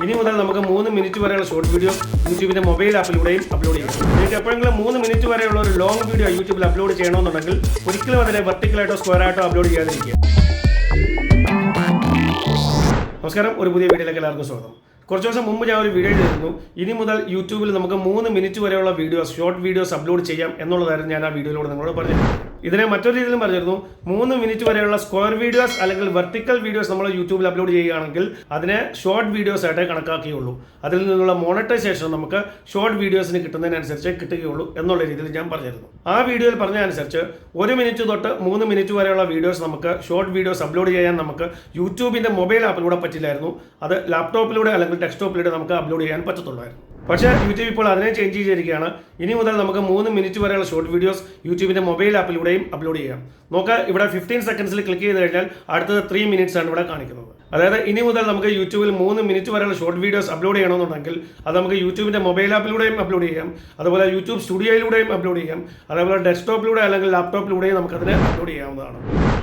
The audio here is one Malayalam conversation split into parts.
ഇനി മുതൽ നമുക്ക് 3 മിനിറ്റ് വരെയുള്ള ഷോർട്ട് വീഡിയോ യൂട്യൂബിന്റെ മൊബൈൽ ആപ്പിലൂടെയും അപ്ലോഡ് ചെയ്യാം. നിങ്ങൾക്ക് എപ്പോഴെങ്കിലും 3 മിനിറ്റ് വരെയുള്ള ഒരു ലോങ് വീഡിയോ യൂട്യൂബിൽ അപ്ലോഡ് ചെയ്യണമെന്നുണ്ടെങ്കിൽ ഒരിക്കലും അതിനെ വെർട്ടിക്കലായിട്ടോ സ്ക്വയറായിട്ടോ അപ്ലോഡ് ചെയ്യാതിരിക്കുക. നമസ്കാരം, ഒരു പുതിയ വീഡിയോയിലേക്ക് എല്ലാവർക്കും സ്വാഗതം. കുറച്ച് ദിവസം മുമ്പ് ഞാൻ ഒരു വീഡിയോ ചെയ്തിരുന്നു. ഇനി മുതൽ യൂട്യൂബിൽ നമുക്ക് 3 മിനിറ്റ് വരെയുള്ള വീഡിയോസ്, ഷോർട്ട് വീഡിയോസ് അപ്ലോഡ് ചെയ്യാം എന്നുള്ളതായിരുന്നു ഞാൻ ആ വീഡിയോയിലൂടെ നിങ്ങളോട് പറഞ്ഞത്. ഇതിനെ മറ്റൊരു രീതിയിലും പറഞ്ഞിരുന്നു. 3 മിനിറ്റ് വരെയുള്ള സ്ക്വയർ വീഡിയോസ് അല്ലെങ്കിൽ വെർട്ടിക്കൽ വീഡിയോസ് നമ്മൾ യൂട്യൂബിൽ അപ്ലോഡ് ചെയ്യുകയാണെങ്കിൽ അതിനെ ഷോർട്ട് വീഡിയോസ് ആയിട്ടേ കണക്കാക്കിയുള്ളൂ. അതിൽ നിന്നുള്ള മോണിറ്റൈസേഷൻ നമുക്ക് ഷോർട്ട് വീഡിയോസിന് കിട്ടുന്നതിനനുസരിച്ച് കിട്ടുകയുള്ളൂ എന്നുള്ള രീതിയിൽ ഞാൻ പറഞ്ഞിരുന്നു. ആ വീഡിയോയിൽ പറഞ്ഞ അനുസരിച്ച് 1 മിനിറ്റ് തൊട്ട് 3 മിനിറ്റ് വരെയുള്ള വീഡിയോസ് നമുക്ക് ഷോർട്ട് വീഡിയോസ് അപ്ലോഡ് ചെയ്യാൻ നമുക്ക് യൂട്യൂബിന്റെ മൊബൈൽ ആപ്പിലൂടെ പറ്റില്ലായിരുന്നു. അത് ലാപ്ടോപ്പിലൂടെ അല്ലെങ്കിൽ ഡെസ്ക്ടോപ്പിലൂടെ നമുക്ക് അപ്ലോഡ് ചെയ്യാൻ പറ്റത്തുള്ളായിരുന്നു. പക്ഷേ യൂട്യൂബ് ഇപ്പോൾ അതിനെ ചേഞ്ച് ചെയ്തിരിക്കുകയാണ്. ഇനി മുതൽ നമുക്ക് 3 മിനിറ്റ് വരെയുള്ള ഷോർട്ട് വീഡിയോസ് യൂട്യൂബിന്റെ മൊബൈൽ ആപ്പിലൂടെയും അപ്ലോഡ് ചെയ്യാം. നോക്കുക, ഇവിടെ 15 സെക്കൻഡ്സിൽ ക്ലിക്ക് ചെയ്ത് കഴിഞ്ഞാൽ അടുത്തത് 3 മിനിറ്റ്സ് ആണ് ഇവിടെ കാണിക്കുന്നത്. അതായത് ഇനി മുതൽ നമുക്ക് യൂട്യൂബിൽ 3 മിനിറ്റ് വരെയുള്ള ഷോർട്ട് വീഡിയോസ് അപ്ലോഡ് ചെയ്യണമെന്നുണ്ടെങ്കിൽ അത് നമുക്ക് യൂട്യൂബിന്റെ മൊബൈൽ ആപ്പിലൂടെയും അപ്ലോഡ് ചെയ്യാം. അതുപോലെ യൂട്യൂബ് സ്റ്റുഡിയോയിലൂടെയും അപ്ലോഡ് ചെയ്യാം. അതേപോലെ ഡെസ്ക്ടോപ്പിലൂടെ അല്ലെങ്കിൽ ലാപ്ടോപ്പിലൂടെയും നമുക്കതിനെ അപ്ലോഡ് ചെയ്യാവുന്നതാണ്.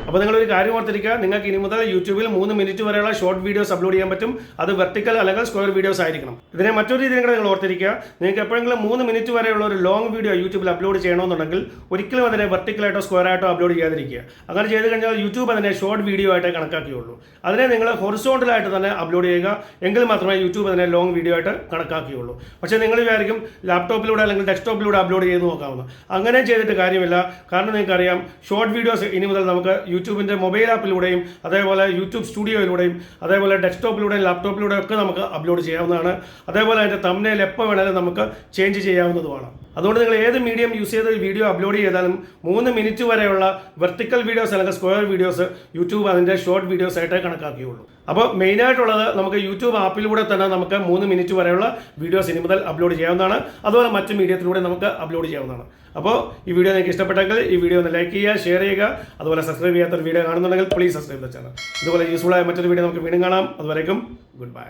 അപ്പോൾ നിങ്ങളൊരു കാര്യം ഓർത്തിരിക്കുക, നിങ്ങൾക്ക് ഇനി മുതൽ യൂട്യൂബിൽ 3 മിനിറ്റ് വരെയുള്ള ഷോർട്ട് വീഡിയോസ് അപ്ലോഡ് ചെയ്യാൻ പറ്റും. അത് വെർട്ടിക്കൽ അല്ലെങ്കിൽ സ്ക്വയർ വീഡിയോസ് ആയിരിക്കണം. ഇതിനെ മറ്റൊരു രീതിയിൽ നിങ്ങൾ ഓർത്തിരിക്കുക, നിങ്ങൾക്ക് എപ്പോഴെങ്കിലും 3 മിനിറ്റ് വരെയുള്ള ഒരു ലോങ് വീഡിയോ യൂട്യൂബിൽ അപ്ലോഡ് ചെയ്യണമെന്നുണ്ടെങ്കിൽ ഒരിക്കലും അതിനെ വെർട്ടിക്കലായിട്ടോ സ്ക്വയറായിട്ടോ അപ്ലോഡ് ചെയ്യാതിരിക്കുക. അങ്ങനെ ചെയ്ത് കഴിഞ്ഞാൽ യൂട്യൂബ് അതിനെ ഷോർട്ട് വീഡിയോ ആയിട്ടേ കണക്കാക്കിയുള്ളൂ. അതിനെ നിങ്ങൾ ഹൊറിസോണ്ടലായിട്ട് തന്നെ അപ്ലോഡ് ചെയ്യുക, എങ്കിൽ മാത്രമേ യൂട്യൂബ് അതിനെ ലോങ് വീഡിയോ ആയിട്ട് കണക്കാക്കിയുള്ളൂ. പക്ഷേ നിങ്ങൾ വിചാരിക്കും ലാപ്ടോപ്പിലൂടെ അല്ലെങ്കിൽ ഡെസ്ക്ടോപ്പിലൂടെ അപ്ലോഡ് ചെയ്ത് നോക്കാവുന്ന. അങ്ങനെ ചെയ്തിട്ട് കാര്യമില്ല. കാരണം നിങ്ങൾക്കറിയാം, ഷോർട്ട് വീഡിയോസ് ഇനി മുതൽ നമുക്ക് യൂട്യൂബിന്റെ മൊബൈൽ ആപ്പിലൂടെയും അതേപോലെ യൂട്യൂബ് സ്റ്റുഡിയോയിലൂടെയും അതേപോലെ ഡെസ്ക്ടോപ്പിലൂടെയും ലാപ്ടോപ്പിലൂടെയും ഒക്കെ നമുക്ക് അപ്ലോഡ് ചെയ്യാവുന്നതാണ്. അതേപോലെ അതിൻ്റെ തംബ്നെയിൽ എപ്പോൾ വേണമെങ്കിലും നമുക്ക് ചേഞ്ച് ചെയ്യാവുന്നതുമാണ്. അതുകൊണ്ട് നിങ്ങൾ ഏത് മീഡിയം യൂസ് ചെയ്ത് വീഡിയോ അപ്ലോഡ് ചെയ്താലും 3 മിനിറ്റ് വരെയുള്ള വെർട്ടിക്കൽ വീഡിയോസ് അല്ലെങ്കിൽ സ്ക്വയർ വീഡിയോസ് യൂട്യൂബ് അതിൻ്റെ ഷോർട്ട് വീഡിയോസ് ആയിട്ടേ കണക്കാക്കിയുള്ളൂ. അപ്പോൾ മെയിനായിട്ടുള്ളത് നമുക്ക് യൂട്യൂബ് ആപ്പിലൂടെ തന്നെ നമുക്ക് 3 മിനിറ്റ് വരെയുള്ള വീഡിയോസ് ഇനി മുതൽ അപ്ലോഡ് ചെയ്യാവുന്നതാണ്. അതുപോലെ മറ്റ് മീഡിയത്തിലൂടെ നമുക്ക് അപ്ലോഡ് ചെയ്യാവുന്നതാണ്. അപ്പോൾ ഈ വീഡിയോ നിങ്ങൾക്ക് ഇഷ്ടപ്പെട്ടെങ്കിൽ ഈ വീഡിയോ ഒന്ന് ലൈക്ക് ചെയ്യുക, ഷെയർ ചെയ്യുക. അതുപോലെ സബ്സ്ക്രൈബ് ചെയ്യാത്തൊരു വീഡിയോ കാണുന്നുണ്ടെങ്കിൽ പ്ലീസ് സബ്സ്ക്രൈബ് ദ ചാനൽ. ഇതുപോലെ യൂസ്ഫുൾ ആയ മറ്റൊരു വീഡിയോ നമുക്ക് വീണ്ടും കാണാം. അതുവരേക്കും ഗുഡ് ബൈ.